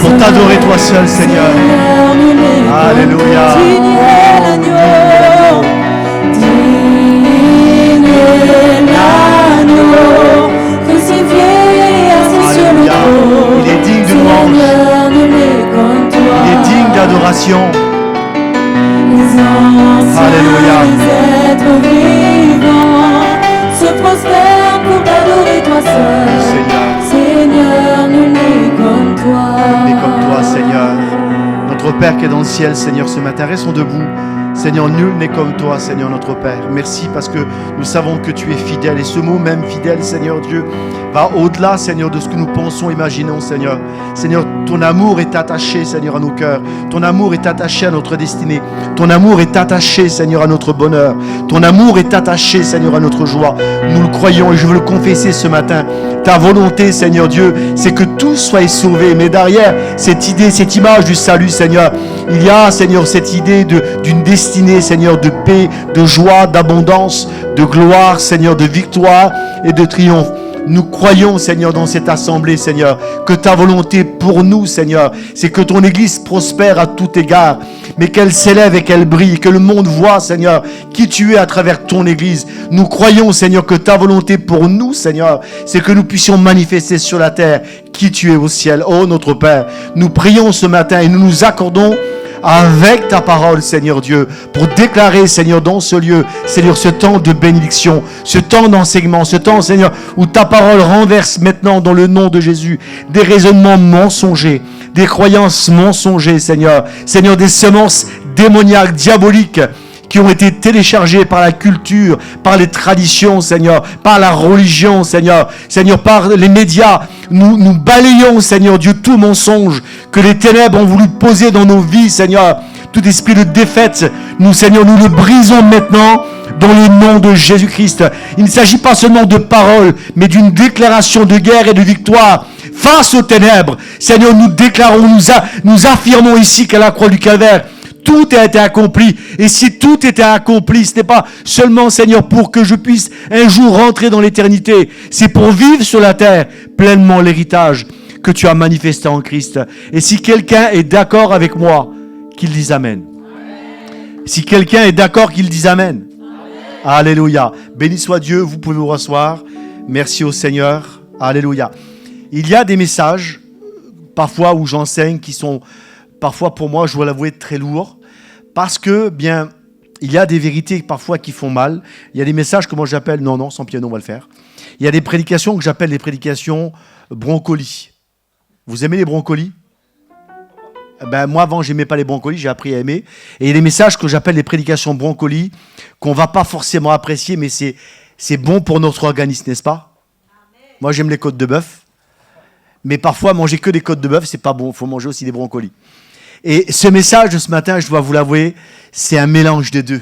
pour t'adorer toi seul, Seigneur. Alléluia. Digne est l'agneau, digne est l'agneau, crucifié et assis sur le trône. Il est digne de louange. Seigneur, nul n'est comme toi. Il est digne d'adoration. Les anciens, Alléluia. les êtres vivants se prosternent pour t'adorer toi seul. Seigneur. Seigneur, nul n'est comme toi. Nul n'est comme toi, Seigneur. Notre Père qui est dans le ciel, Seigneur, ce matin, restons debout. Seigneur, nul n'est comme toi, Seigneur, notre Père. Merci parce que nous savons que tu es fidèle. Et ce mot même, fidèle, Seigneur Dieu, va au-delà, Seigneur, de ce que nous pensons, imaginons, Seigneur. Seigneur, ton amour est attaché, Seigneur, à nos cœurs. Ton amour est attaché à notre destinée. Ton amour est attaché, Seigneur, à notre bonheur. Ton amour est attaché, Seigneur, à notre joie. Nous le croyons et je veux le confesser ce matin. Ta volonté, Seigneur Dieu, c'est que tous soient sauvés. Mais derrière cette idée, cette image du salut, Seigneur, il y a, Seigneur, cette idée d'une destinée, Seigneur, de paix, de joie, d'abondance, de gloire, Seigneur, de victoire et de triomphe. Nous croyons, Seigneur, dans cette assemblée, Seigneur, que ta volonté pour nous, Seigneur, c'est que ton Église prospère à tout égard, mais qu'elle s'élève et qu'elle brille, que le monde voit, Seigneur, qui tu es à travers ton Église. Nous croyons, Seigneur, que ta volonté pour nous, Seigneur, c'est que nous puissions manifester sur la terre qui tu es au ciel. Oh, notre Père, nous prions ce matin et nous nous accordons avec ta parole, Seigneur Dieu, pour déclarer, Seigneur, dans ce lieu, Seigneur, ce temps de bénédiction, ce temps d'enseignement, ce temps, Seigneur, où ta parole renverse maintenant, dans le nom de Jésus, des raisonnements mensongers, des croyances mensongères, Seigneur. Seigneur, des semences démoniaques, diaboliques, qui ont été téléchargés par la culture, par les traditions, Seigneur, par la religion, Seigneur, Seigneur, par les médias. Nous balayons, Seigneur Dieu, tout mensonge que les ténèbres ont voulu poser dans nos vies, Seigneur. Tout esprit de défaite, nous, Seigneur, nous le brisons maintenant dans le nom de Jésus-Christ. Il ne s'agit pas seulement de paroles, mais d'une déclaration de guerre et de victoire face aux ténèbres. Seigneur, nous déclarons, nous affirmons ici qu'à la croix du Calvaire, tout a été accompli. Et si tout était accompli, ce n'est pas seulement, Seigneur, pour que je puisse un jour rentrer dans l'éternité. C'est pour vivre sur la terre pleinement l'héritage que tu as manifesté en Christ. Et si quelqu'un est d'accord avec moi, qu'il dise Amen. Si quelqu'un est d'accord, qu'il dise Amen. Alléluia. Béni soit Dieu, vous pouvez vous rasseoir. Merci au Seigneur. Alléluia. Il y a des messages, parfois où j'enseigne, qui sont parfois pour moi, je dois l'avouer, très lourds, parce que, bien, il y a des vérités parfois qui font mal. Il y a des messages que moi j'appelle, non, sans piano, on va le faire. Il y a des prédications que j'appelle des prédications broncoli. Vous aimez les broncoli ? Ben, moi, avant, je n'aimais pas les broncoli, j'ai appris à aimer. Et il y a des messages que j'appelle les prédications broncoli, qu'on ne va pas forcément apprécier, mais c'est bon pour notre organisme, n'est-ce pas ? Amen. Moi, j'aime les côtes de bœuf. Mais parfois, manger que des côtes de bœuf, c'est pas bon. Il faut manger aussi des brocolis. Et ce message de ce matin, je dois vous l'avouer, c'est un mélange des deux.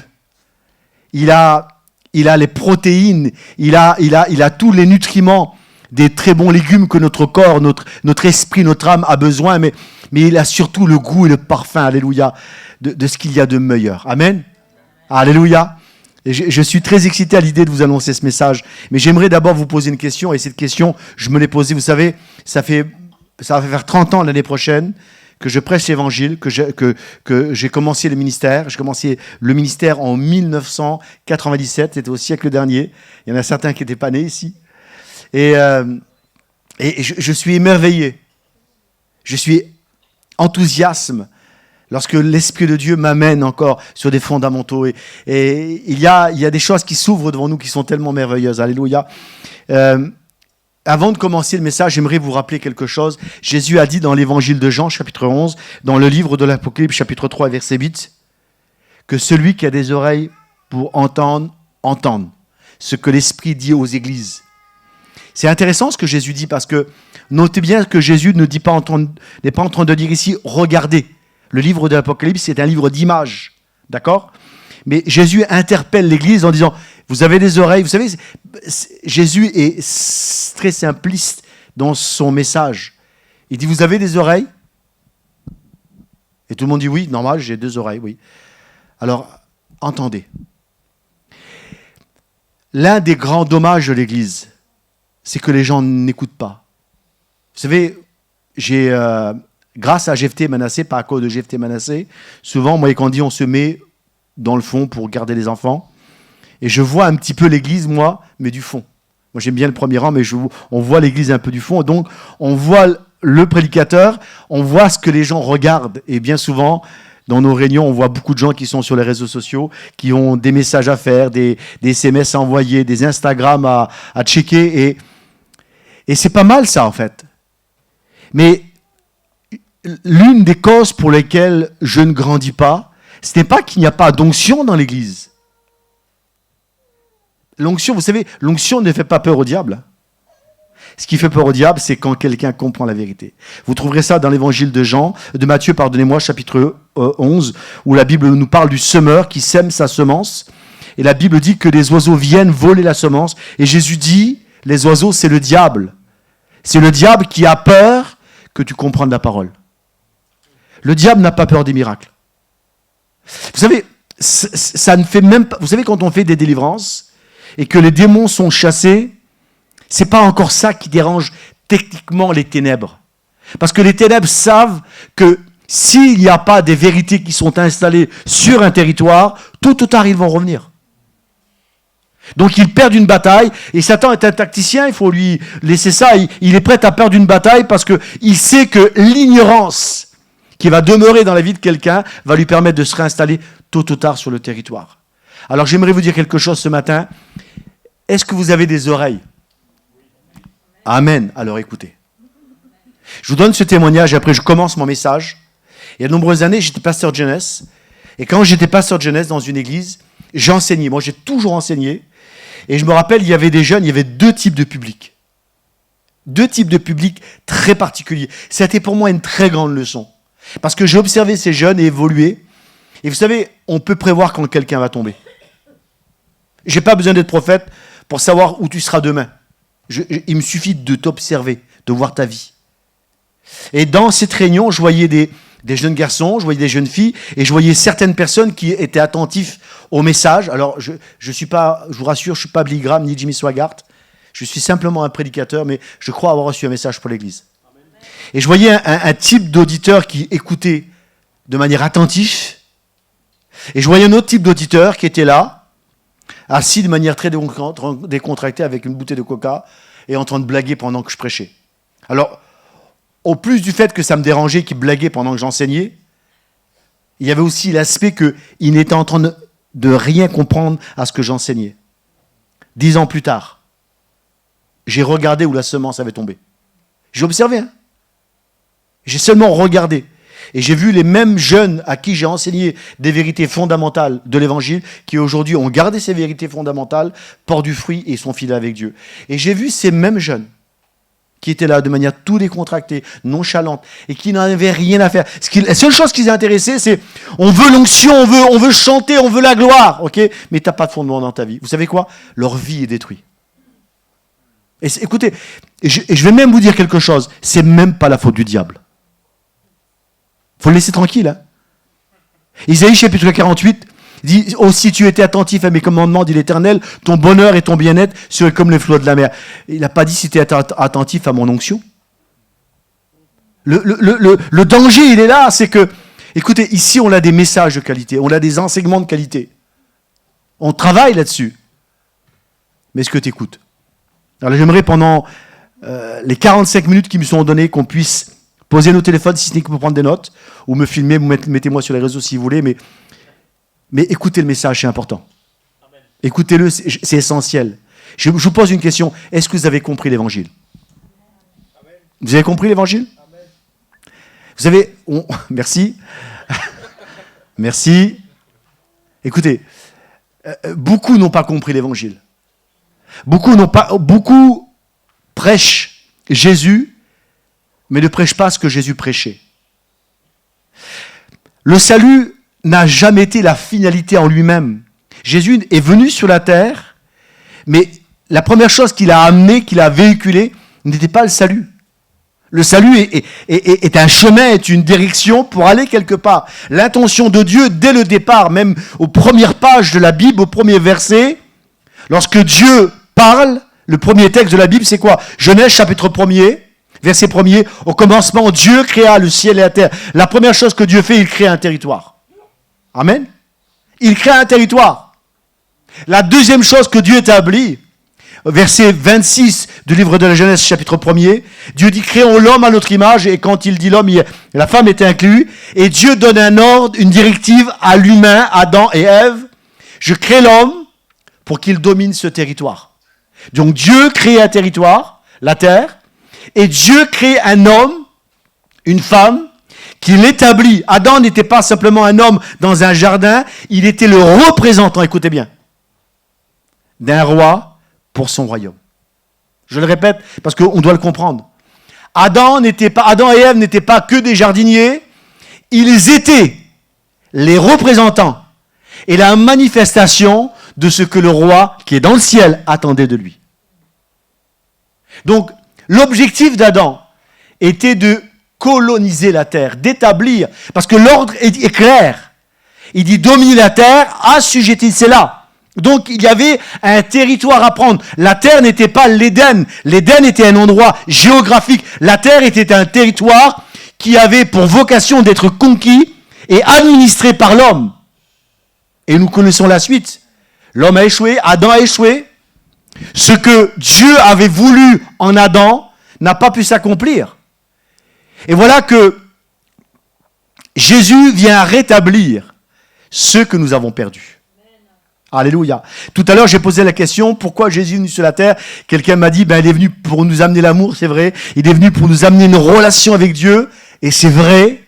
Il a les protéines, il a tous les nutriments des très bons légumes que notre corps, notre esprit, notre âme a besoin, mais il a surtout le goût et le parfum, alléluia, de ce qu'il y a de meilleur. Amen. Alléluia. Et je suis très excité à l'idée de vous annoncer ce message. Mais j'aimerais d'abord vous poser une question. Et cette question, je me l'ai posée. Vous savez, ça va faire 30 ans l'année prochaine que je prêche l'évangile, que j'ai commencé le ministère. J'ai commencé le ministère en 1997. C'était au siècle dernier. Il y en a certains qui n'étaient pas nés ici. Et je suis émerveillé. Je suis enthousiasme lorsque l'Esprit de Dieu m'amène encore sur des fondamentaux. Et il y a des choses qui s'ouvrent devant nous qui sont tellement merveilleuses. Alléluia. Avant de commencer le message, j'aimerais vous rappeler quelque chose. Jésus a dit dans l'évangile de Jean, chapitre 11, dans le livre de l'Apocalypse, chapitre 3, verset 8, que celui qui a des oreilles pour entendre, entende ce que l'Esprit dit aux églises. C'est intéressant ce que Jésus dit, parce que notez bien que Jésus n'est pas en train de dire ici « regardez ». Le livre de l'Apocalypse, c'est un livre d'images, d'accord ? Mais Jésus interpelle l'Église en disant « vous avez des oreilles ». Vous savez, Jésus est très simpliste dans son message. Il dit « vous avez des oreilles ?» Et tout le monde dit « oui, normal, j'ai 2 oreilles, oui ». Alors, entendez. L'un des grands dommages de l'Église, c'est que les gens n'écoutent pas. Vous savez, j'ai grâce à Jephthé Manassé, pas à cause de Jephthé Manassé, souvent, moi, quand on dit on se met dans le fond pour garder les enfants, et je vois un petit peu l'église, moi, mais du fond. Moi, j'aime bien le premier rang, mais on voit l'église un peu du fond. Donc, on voit le prédicateur, on voit ce que les gens regardent. Et bien souvent, dans nos réunions, on voit beaucoup de gens qui sont sur les réseaux sociaux, qui ont des messages à faire, des SMS à envoyer, des Instagram à checker. Et c'est pas mal, ça, en fait. Mais l'une des causes pour lesquelles je ne grandis pas, ce n'est pas qu'il n'y a pas d'onction dans l'église. L'onction, vous savez, l'onction ne fait pas peur au diable. Ce qui fait peur au diable, c'est quand quelqu'un comprend la vérité. Vous trouverez ça dans l'évangile de Matthieu, pardonnez-moi, chapitre 11, où la Bible nous parle du semeur qui sème sa semence. Et la Bible dit que les oiseaux viennent voler la semence. Et Jésus dit, les oiseaux, c'est le diable. C'est le diable qui a peur que tu comprennes la parole. Le diable n'a pas peur des miracles. Vous savez, ça ne fait même pas... Vous savez, quand on fait des délivrances, et que les démons sont chassés, c'est pas encore ça qui dérange techniquement les ténèbres. Parce que les ténèbres savent que s'il n'y a pas des vérités qui sont installées sur un territoire, tôt ou tard, ils vont revenir. Donc ils perdent une bataille, et Satan est un tacticien, il faut lui laisser ça, il est prêt à perdre une bataille parce qu'il sait que l'ignorance qui va demeurer dans la vie de quelqu'un va lui permettre de se réinstaller tôt ou tard sur le territoire. Alors j'aimerais vous dire quelque chose ce matin. Est-ce que vous avez des oreilles ? Amen. Alors écoutez. Je vous donne ce témoignage et après je commence mon message. Il y a de nombreuses années, j'étais pasteur de jeunesse. Et quand j'étais pasteur de jeunesse dans une église, j'enseignais. Moi, j'ai toujours enseigné. Et je me rappelle, il y avait des jeunes, il y avait deux types de publics. Deux types de publics très particuliers. C'était pour moi une très grande leçon. Parce que j'ai observé ces jeunes évoluer. Et vous savez, on peut prévoir quand quelqu'un va tomber. Je n'ai pas besoin d'être prophète pour savoir où tu seras demain. Il me suffit de t'observer, de voir ta vie. Et dans cette réunion, je voyais des jeunes garçons, je voyais des jeunes filles, et je voyais certaines personnes qui étaient attentifs au message. Alors, je vous rassure, je ne suis pas Billy Graham ni Jimmy Swaggart. Je suis simplement un prédicateur, mais je crois avoir reçu un message pour l'Église. Et je voyais un type d'auditeur qui écoutait de manière attentive. Et je voyais un autre type d'auditeur qui était là, assis de manière très décontractée avec une bouteille de coca et en train de blaguer pendant que je prêchais. Alors, au plus du fait que ça me dérangeait qu'il blaguait pendant que j'enseignais, il y avait aussi l'aspect qu'il n'était en train de rien comprendre à ce que j'enseignais. 10 ans plus tard, j'ai regardé où la semence avait tombé. J'ai observé, hein. J'ai seulement regardé. Et j'ai vu les mêmes jeunes à qui j'ai enseigné des vérités fondamentales de l'Évangile, qui aujourd'hui ont gardé ces vérités fondamentales, portent du fruit et sont fidèles avec Dieu. Et j'ai vu ces mêmes jeunes qui étaient là de manière tout décontractée, nonchalante, et qui n'en avaient rien à faire. La seule chose qui les intéressait, c'est on veut l'onction, on veut chanter, on veut la gloire, ok ? Mais tu n'as pas de fondement dans ta vie. Vous savez quoi ? Leur vie est détruite. Et écoutez, je vais même vous dire quelque chose, c'est même pas la faute du diable. Il faut le laisser tranquille. Hein. Isaïe chapitre 48 dit « Oh, si tu étais attentif à mes commandements, dit l'Éternel, ton bonheur et ton bien-être seraient comme les flots de la mer. » Il n'a pas dit « si tu étais attentif à mon onction ». Le danger, il est là, c'est que, écoutez, ici, on a des messages de qualité, on a des enseignements de qualité. On travaille là-dessus. Mais est-ce que tu écoutes ? Alors j'aimerais pendant les 45 minutes qui me sont données qu'on puisse poser nos téléphones si ce n'est que pour prendre des notes, ou me filmer, mettez-moi sur les réseaux si vous voulez, mais écoutez le message, c'est important. Amen. Écoutez-le, c'est essentiel. Je vous pose une question, est-ce que vous avez compris l'Évangile ? Amen. Vous avez compris l'Évangile ? Amen. Vous savez, merci. Merci. Écoutez, beaucoup n'ont pas compris l'Évangile. Beaucoup prêchent Jésus, mais ne prêchent pas ce que Jésus prêchait. Le salut n'a jamais été la finalité en lui-même. Jésus est venu sur la terre, mais la première chose qu'il a amenée, qu'il a véhiculée, n'était pas le salut. Le salut est un chemin, est une direction pour aller quelque part. L'intention de Dieu, dès le départ, même aux premières pages de la Bible, au premier verset, lorsque Dieu parle, le premier texte de la Bible, c'est quoi ? Genèse chapitre 1er, Verset 1er, au commencement, Dieu créa le ciel et la terre. La première chose que Dieu fait, il crée un territoire. Amen. Il crée un territoire. La deuxième chose que Dieu établit, verset 26 du livre de la Genèse, chapitre 1er, Dieu dit, créons l'homme à notre image, et quand il dit l'homme, la femme était inclue, et Dieu donne un ordre, une directive à l'humain, Adam et Ève, je crée l'homme pour qu'il domine ce territoire. Donc Dieu crée un territoire, la terre, et Dieu crée un homme, une femme, qui l'établit. Adam n'était pas simplement un homme dans un jardin, il était le représentant, écoutez bien, d'un roi pour son royaume. Je le répète parce qu'on doit le comprendre. Adam et Ève n'étaient pas que des jardiniers, ils étaient les représentants et la manifestation de ce que le roi qui est dans le ciel attendait de lui. Donc, l'objectif d'Adam était de coloniser la terre, d'établir, parce que l'ordre est clair. Il dit dominer la terre, assujettissez-la. Donc il y avait un territoire à prendre. La terre n'était pas l'Éden. L'Éden était un endroit géographique. La terre était un territoire qui avait pour vocation d'être conquis et administré par l'homme. Et nous connaissons la suite. L'homme a échoué, Adam a échoué. Ce que Dieu avait voulu en Adam n'a pas pu s'accomplir. Et voilà que Jésus vient rétablir ce que nous avons perdu. Alléluia. Tout à l'heure, j'ai posé la question, pourquoi Jésus est venu sur la terre? Quelqu'un m'a dit, il est venu pour nous amener l'amour, c'est vrai. Il est venu pour nous amener une relation avec Dieu. Et c'est vrai.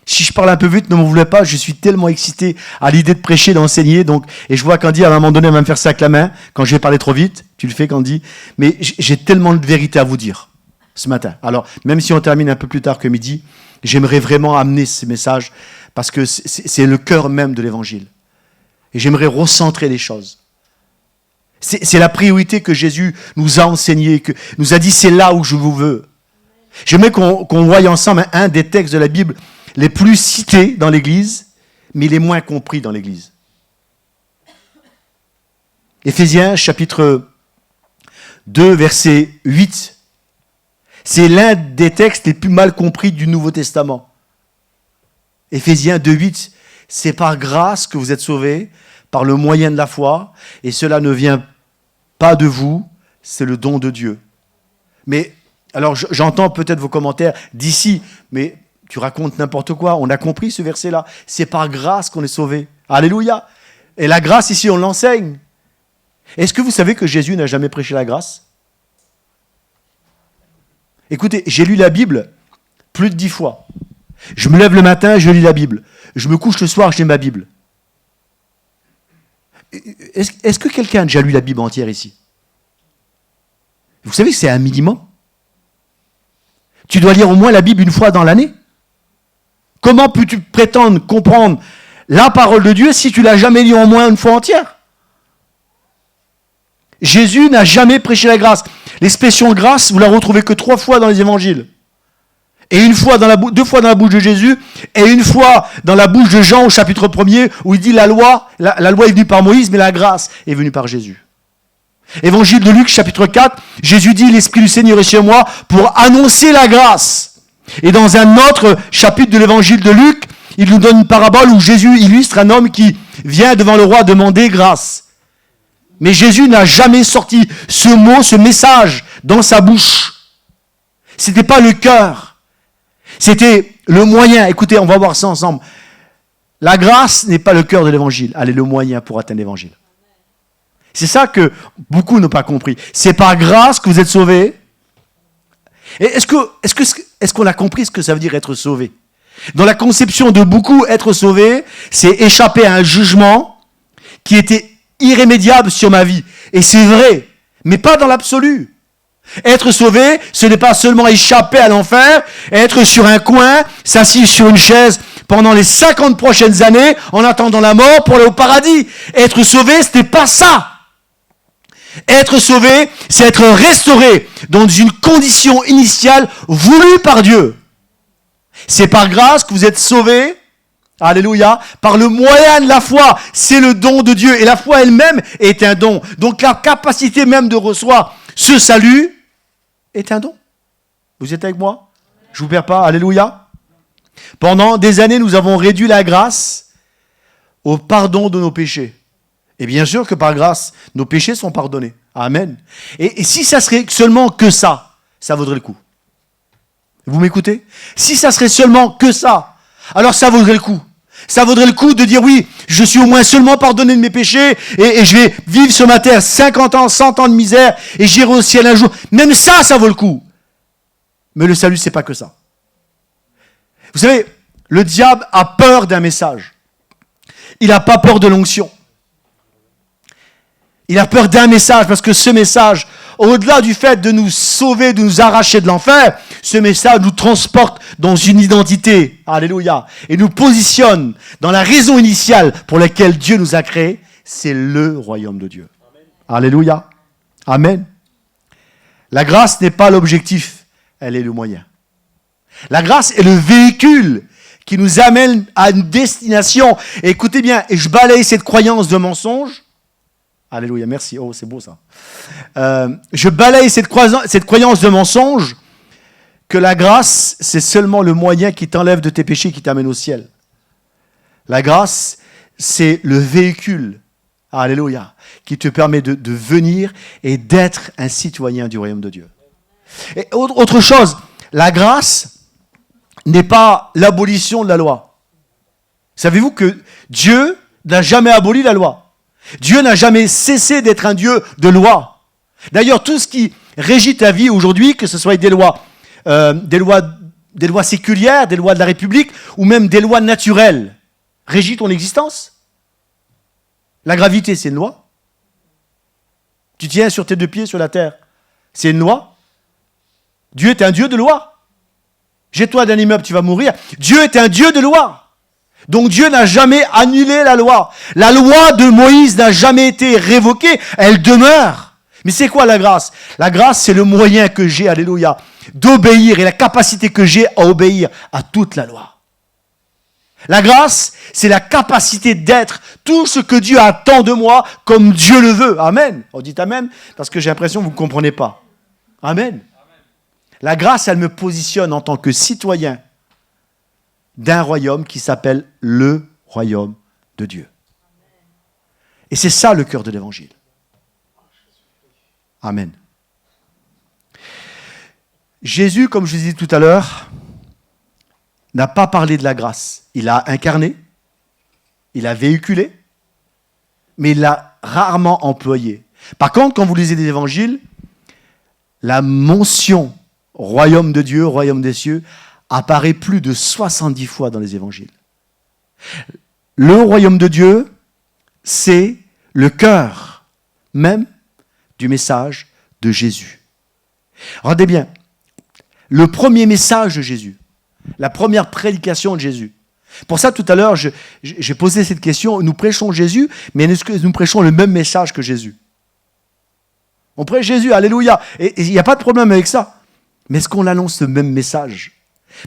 Si je parle un peu vite, ne m'en voulez pas, je suis tellement excité à l'idée de prêcher, d'enseigner. Et je vois Candy, à un moment donné, elle va me faire ça avec la main. Quand je vais parler trop vite, tu le fais, Candy. Mais j'ai tellement de vérité à vous dire ce matin. Alors, même si on termine un peu plus tard que midi, j'aimerais vraiment amener ces messages parce que c'est le cœur même de l'évangile. Et j'aimerais recentrer les choses. C'est la priorité que Jésus nous a enseignée, que nous a dit, c'est là où je vous veux. J'aimerais qu'on voie ensemble un des textes de la Bible les plus cités dans l'Église, mais les moins compris dans l'Église. Éphésiens, chapitre 2, verset 8. C'est l'un des textes les plus mal compris du Nouveau Testament. Éphésiens 2, 8. C'est par grâce que vous êtes sauvés, par le moyen de la foi, et cela ne vient pas de vous, c'est le don de Dieu. Mais, alors j'entends peut-être vos commentaires d'ici, mais tu racontes n'importe quoi, on a compris ce verset-là. C'est par grâce qu'on est sauvés. Alléluia. Et la grâce ici, on l'enseigne. Est-ce que vous savez que Jésus n'a jamais prêché la grâce? Écoutez, j'ai lu la Bible plus de 10 fois. Je me lève le matin, je lis la Bible. Je me couche le soir, j'ai ma Bible. Est-ce que quelqu'un a déjà lu la Bible entière ici? Vous savez que c'est un minimum. Tu dois lire au moins la Bible une fois dans l'année. Comment peux-tu prétendre comprendre la parole de Dieu si tu ne l'as jamais lu au moins une fois entière? Jésus n'a jamais prêché la grâce. L'expression grâce, vous la retrouvez que 3 fois dans les évangiles. Et 2 fois dans la bouche de Jésus, et 1 fois dans la bouche de Jean au chapitre 1er, où il dit la loi est venue par Moïse, mais la grâce est venue par Jésus. Évangile de Luc, chapitre 4, Jésus dit, l'Esprit du Seigneur est sur moi pour annoncer la grâce. Et dans un autre chapitre de l'évangile de Luc, il nous donne une parabole où Jésus illustre un homme qui vient devant le roi demander grâce. Mais Jésus n'a jamais sorti ce mot, ce message dans sa bouche. C'était pas le cœur. C'était le moyen. Écoutez, on va voir ça ensemble. La grâce n'est pas le cœur de l'évangile. Elle est le moyen pour atteindre l'évangile. C'est ça que beaucoup n'ont pas compris. C'est par grâce que vous êtes sauvés. Et est-ce qu'on a compris ce que ça veut dire être sauvé? Dans la conception de beaucoup, être sauvé, c'est échapper à un jugement qui était irrémédiable sur ma vie. Et c'est vrai, mais pas dans l'absolu. Être sauvé, ce n'est pas seulement échapper à l'enfer, être sur un coin, s'assis sur une chaise pendant les 50 prochaines années en attendant la mort pour aller au paradis. Être sauvé, ce n'est pas ça. Être sauvé, c'est être restauré dans une condition initiale voulue par Dieu. C'est par grâce que vous êtes sauvés, alléluia, par le moyen de la foi. C'est le don de Dieu et la foi elle-même est un don. Donc la capacité même de recevoir ce salut est un don. Vous êtes avec moi? Je ne vous perds pas. Alléluia. Pendant des années, nous avons réduit la grâce au pardon de nos péchés. Et bien sûr que par grâce, nos péchés sont pardonnés. Amen. Et si ça serait seulement que ça vaudrait le coup. Vous m'écoutez? Si ça serait seulement que ça, alors ça vaudrait le coup. Ça vaudrait le coup de dire oui, je suis au moins seulement pardonné de mes péchés et je vais vivre sur ma terre 50 ans, 100 ans de misère et j'irai au ciel un jour. Même ça vaut le coup. Mais le salut, c'est pas que ça. Vous savez, le diable a peur d'un message. Il n'a pas peur de l'onction. Il a peur d'un message parce que ce message, au-delà du fait de nous sauver, de nous arracher de l'enfer, ce message nous transporte dans une identité. Alléluia. Et nous positionne dans la raison initiale pour laquelle Dieu nous a créés. C'est le royaume de Dieu. Amen. Alléluia. Amen. La grâce n'est pas l'objectif, elle est le moyen. La grâce est le véhicule qui nous amène à une destination. Et écoutez bien, et je balaye cette croyance de mensonge. Alléluia, merci. Oh, c'est beau ça. Je balaye cette croyance de mensonge que la grâce, c'est seulement le moyen qui t'enlève de tes péchés, qui t'amène au ciel. La grâce, c'est le véhicule, alléluia, qui te permet de venir et d'être un citoyen du royaume de Dieu. Et autre chose, la grâce n'est pas l'abolition de la loi. Savez-vous que Dieu n'a jamais aboli la loi? Dieu n'a jamais cessé d'être un Dieu de loi. D'ailleurs, tout ce qui régit ta vie aujourd'hui, que ce soit des lois séculières, des lois de la République, ou même des lois naturelles, régit ton existence. La gravité, c'est une loi. Tu tiens sur tes deux pieds sur la terre, c'est une loi. Dieu est un Dieu de loi. Jette-toi d'un immeuble, tu vas mourir. Dieu est un Dieu de loi. Donc Dieu n'a jamais annulé la loi. La loi de Moïse n'a jamais été révoquée, elle demeure. Mais c'est quoi la grâce? La grâce, c'est le moyen que j'ai, alléluia, d'obéir et la capacité que j'ai à obéir à toute la loi. La grâce, c'est la capacité d'être tout ce que Dieu attend de moi comme Dieu le veut. Amen. On dit amen parce que j'ai l'impression que vous ne comprenez pas. Amen. La grâce, elle me positionne en tant que citoyen d'un royaume qui s'appelle le royaume de Dieu. Et c'est ça le cœur de l'évangile. Amen. Jésus, comme je vous ai dit tout à l'heure, n'a pas parlé de la grâce. Il a incarné, il a véhiculé, mais il l'a rarement employé. Par contre, quand vous lisez les évangiles, la mention royaume de Dieu, royaume des cieux, apparaît plus de 70 fois dans les évangiles. Le royaume de Dieu, c'est le cœur même du message de Jésus. Regardez bien, le premier message de Jésus, la première prédication de Jésus. Pour ça, tout à l'heure, j'ai posé cette question, nous prêchons Jésus, mais est-ce que nous prêchons le même message que Jésus? On prêche Jésus, alléluia, et il n'y a pas de problème avec ça. Mais est-ce qu'on annonce le même message?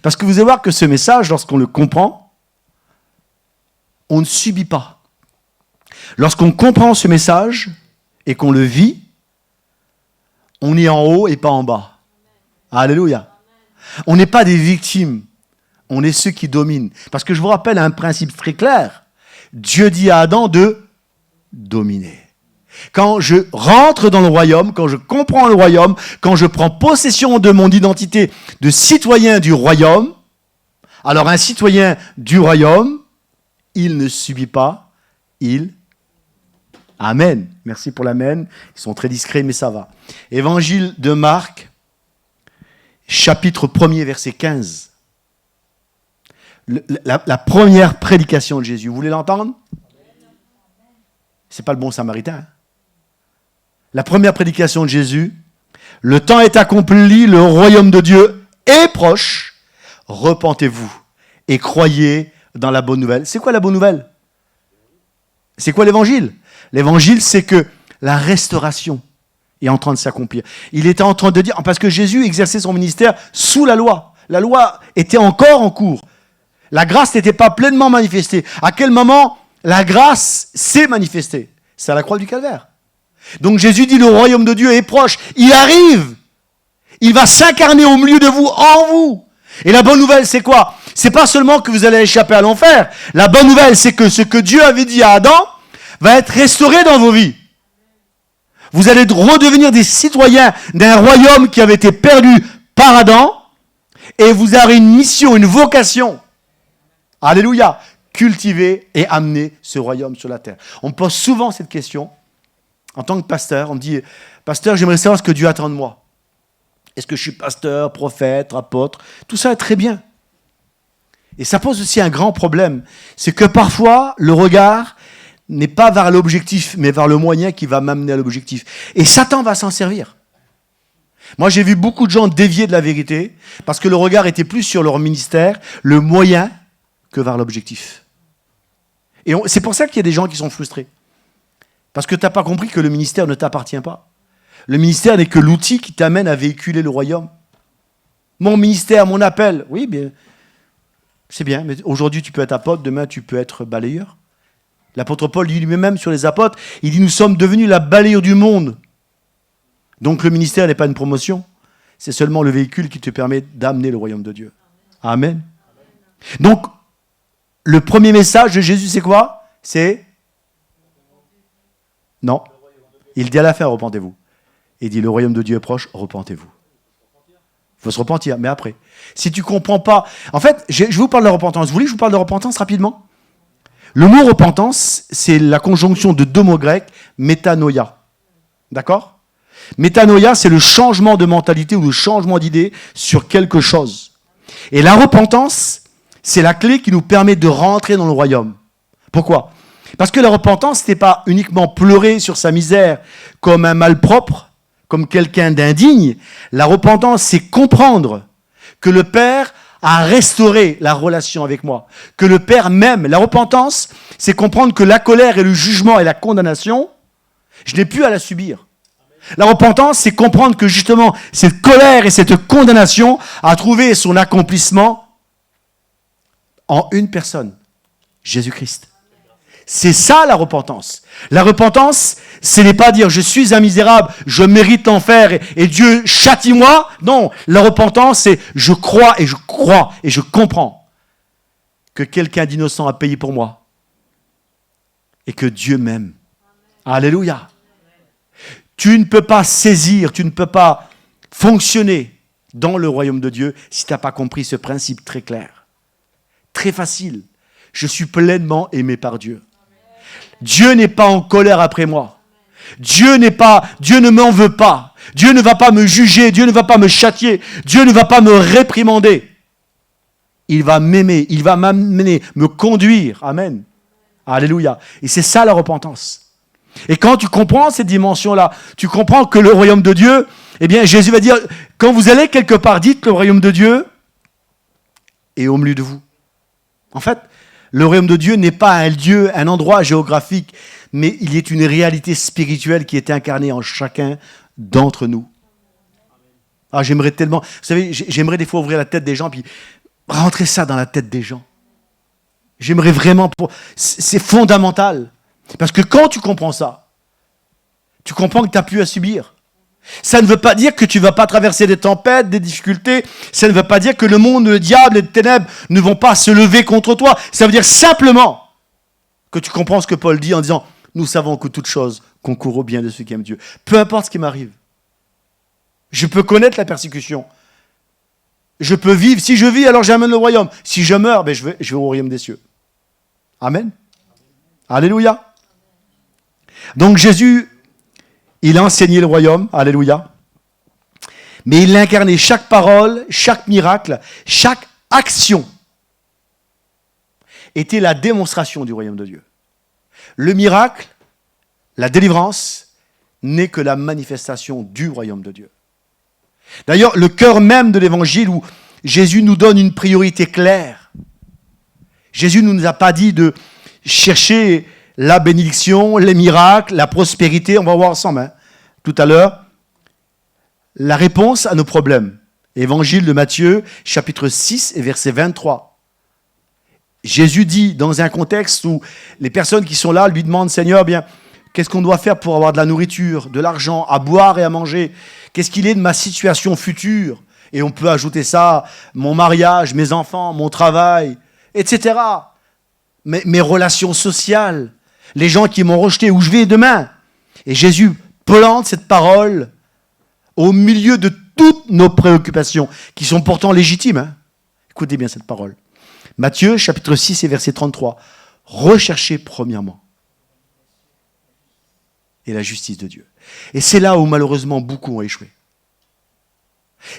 Parce que vous allez voir que ce message, lorsqu'on le comprend, on ne subit pas. Lorsqu'on comprend ce message et qu'on le vit, on est en haut et pas en bas. Alléluia. On n'est pas des victimes, on est ceux qui dominent. Parce que je vous rappelle un principe très clair. Dieu dit à Adam de dominer. Quand je rentre dans le royaume, quand je comprends le royaume, quand je prends possession de mon identité de citoyen du royaume, alors un citoyen du royaume, il ne subit pas, il... Amen. Merci pour l'amen. Ils sont très discrets, mais ça va. Évangile de Marc, chapitre 1er, verset 15. La première prédication de Jésus. Vous voulez l'entendre? C'est pas le bon samaritain. Hein? La première prédication de Jésus. Le temps est accompli, le royaume de Dieu est proche. Repentez-vous et croyez dans la bonne nouvelle. C'est quoi la bonne nouvelle? C'est quoi l'évangile? L'évangile, c'est que la restauration est en train de s'accomplir. Il était en train de dire, parce que Jésus exerçait son ministère sous la loi. La loi était encore en cours. La grâce n'était pas pleinement manifestée. À quel moment la grâce s'est manifestée? C'est à la croix du Calvaire. Donc Jésus dit, le royaume de Dieu est proche. Il arrive. Il va s'incarner au milieu de vous, en vous. Et la bonne nouvelle, c'est quoi? C'est pas seulement que vous allez échapper à l'enfer. La bonne nouvelle, c'est que ce que Dieu avait dit à Adam va être restauré dans vos vies. Vous allez redevenir des citoyens d'un royaume qui avait été perdu par Adam. Et vous aurez une mission, une vocation. Alléluia. Cultiver et amener ce royaume sur la terre. On me pose souvent cette question. En tant que pasteur, on me dit, pasteur, j'aimerais savoir ce que Dieu attend de moi. Est-ce que je suis pasteur, prophète, apôtre? Tout ça est très bien. Et ça pose aussi un grand problème. C'est que parfois, le regard n'est pas vers l'objectif, mais vers le moyen qui va m'amener à l'objectif. Et Satan va s'en servir. Moi, j'ai vu beaucoup de gens dévier de la vérité parce que le regard était plus sur leur ministère, le moyen, que vers l'objectif. Et c'est pour ça qu'il y a des gens qui sont frustrés. Parce que tu n'as pas compris que le ministère ne t'appartient pas. Le ministère n'est que l'outil qui t'amène à véhiculer le royaume. Mon ministère, mon appel, oui, bien, c'est bien, mais aujourd'hui tu peux être apôtre, demain tu peux être balayeur. L'apôtre Paul dit lui-même sur les apôtres, il dit nous sommes devenus la balayure du monde. Donc le ministère n'est pas une promotion, c'est seulement le véhicule qui te permet d'amener le royaume de Dieu. Amen. Donc, le premier message de Jésus, c'est quoi? C'est... Non. Il dit à la fin, repentez-vous. Il dit, le royaume de Dieu est proche, repentez-vous. Il faut se repentir, mais après. Si tu ne comprends pas... En fait, je vous parle de la repentance. Vous voulez que je vous parle de repentance rapidement? Le mot repentance, c'est la conjonction de deux mots grecs, métanoïa. D'accord? Métanoïa, c'est le changement de mentalité ou le changement d'idée sur quelque chose. Et la repentance, c'est la clé qui nous permet de rentrer dans le royaume. Pourquoi? Parce que la repentance, ce n'est pas uniquement pleurer sur sa misère comme un malpropre, comme quelqu'un d'indigne. La repentance, c'est comprendre que le Père a restauré la relation avec moi, que le Père m'aime. La repentance, c'est comprendre que la colère et le jugement et la condamnation, je n'ai plus à la subir. La repentance, c'est comprendre que justement, cette colère et cette condamnation a trouvé son accomplissement en une personne, Jésus-Christ. C'est ça la repentance. La repentance, ce n'est pas dire je suis un misérable, je mérite l'enfer et Dieu châtie-moi. Non, la repentance, c'est je crois et je comprends que quelqu'un d'innocent a payé pour moi et que Dieu m'aime. Alléluia. Tu ne peux pas saisir, tu ne peux pas fonctionner dans le royaume de Dieu si tu n'as pas compris ce principe très clair. Très facile. Je suis pleinement aimé par Dieu. Dieu n'est pas en colère après moi. Dieu ne m'en veut pas. Dieu ne va pas me juger. Dieu ne va pas me châtier. Dieu ne va pas me réprimander. Il va m'aimer. Il va m'amener, me conduire. Amen. Alléluia. Et c'est ça la repentance. Et quand tu comprends cette dimension-là, tu comprends que le royaume de Dieu, eh bien Jésus va dire, quand vous allez quelque part, dites le royaume de Dieu est au milieu de vous. En fait, le royaume de Dieu n'est pas un lieu, un endroit géographique, mais il est une réalité spirituelle qui est incarnée en chacun d'entre nous. Ah, j'aimerais tellement, vous savez, j'aimerais des fois ouvrir la tête des gens, puis rentrer ça dans la tête des gens. J'aimerais vraiment, c'est fondamental. Parce que quand tu comprends ça, tu comprends que tu n'as plus à subir. Ça ne veut pas dire que tu ne vas pas traverser des tempêtes, des difficultés. Ça ne veut pas dire que le monde, le diable et les ténèbres ne vont pas se lever contre toi. Ça veut dire simplement que tu comprends ce que Paul dit en disant « Nous savons que toute chose concourt au bien de ceux qui aiment Dieu. » Peu importe ce qui m'arrive. Je peux connaître la persécution. Je peux vivre. Si je vis, alors j'amène le royaume. Si je meurs, je vais au royaume des cieux. Amen. Alléluia. Donc Jésus, il a enseigné le royaume, alléluia, mais il a incarné chaque parole, chaque miracle, chaque action était la démonstration du royaume de Dieu. Le miracle, la délivrance, n'est que la manifestation du royaume de Dieu. D'ailleurs, le cœur même de l'évangile où Jésus nous donne une priorité claire. Jésus ne nous a pas dit de chercher la bénédiction, les miracles, la prospérité, on va voir ensemble tout à l'heure, la réponse à nos problèmes. Évangile de Matthieu, chapitre 6 et verset 23. Jésus dit, dans un contexte où les personnes qui sont là lui demandent, Seigneur, bien, Qu'est-ce qu'on doit faire pour avoir de la nourriture, de l'argent, à boire et à manger? Qu'est-ce qu'il est de ma situation future? Et on peut ajouter ça, mon mariage, mes enfants, mon travail, etc. Mes relations sociales, les gens qui m'ont rejeté, où je vais demain. Et Jésus plante cette parole au milieu de toutes nos préoccupations, qui sont pourtant légitimes. Hein. Écoutez bien cette parole. Matthieu, chapitre 6 et verset 33. Recherchez premièrement et la justice de Dieu. Et c'est là où malheureusement beaucoup ont échoué.